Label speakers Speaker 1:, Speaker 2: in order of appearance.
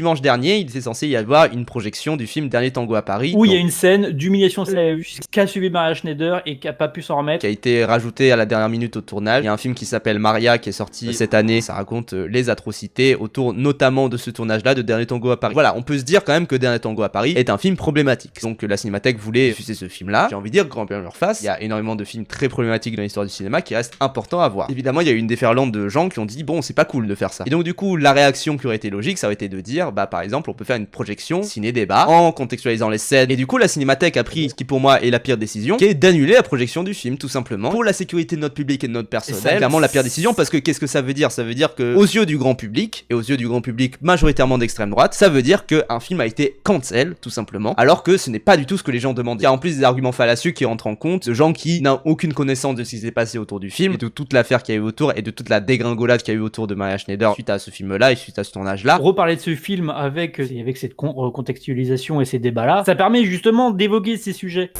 Speaker 1: dimanche dernier, il était censé y avoir une projection du film Dernier Tango à Paris.
Speaker 2: Où il y a une scène d'humiliation qu'a subi Maria Schneider et qui a pas pu s'en remettre.
Speaker 1: Qui a été rajouté à la dernière minute au tournage. Il y a un film qui s'appelle Maria qui est sorti cette année. Ça raconte les atrocités autour notamment de ce tournage-là de Dernier Tango à Paris. Voilà, on peut se dire quand même que Dernier Tango à Paris est un film problématique. Donc la Cinémathèque voulait diffuser ce film-là. J'ai envie de dire grand bien leur face. Il y a énormément de films très problématiques dans l'histoire du cinéma qui restent importants à voir. Évidemment, il y a eu une déferlante de gens qui ont dit bon, c'est pas cool de faire ça. Et donc du coup, la réaction qui aurait été logique, ça aurait été de dire bah par exemple, on peut faire une projection ciné-débat en contextualisant les scènes. Et du coup, la Cinémathèque a pris ce qui pour moi est la pire décision, qui est d'annuler la projection du film tout simplement pour la sécurité de notre public et de notre personnel. Clairement la pire décision parce que qu'est-ce que ça veut dire? Ça veut dire que aux yeux du grand public et aux yeux du grand public majoritairement d'extrême droite, ça veut dire que un film a été cancel tout simplement, alors que ce n'est pas du tout ce que les gens demandaient. Il y a en plus des arguments fallacieux qui rentrent en compte de gens qui n'ont aucune connaissance de ce qui s'est passé autour du film, et de toute l'affaire qu'il y a eu autour et de toute la dégringolade qu'il y a eu autour de Maria Schneider suite à ce film-là et suite à ce tournage-là.
Speaker 2: Reparler de ce film avec cette contextualisation et ces débats-là, ça permet justement d'évoquer ces sujets.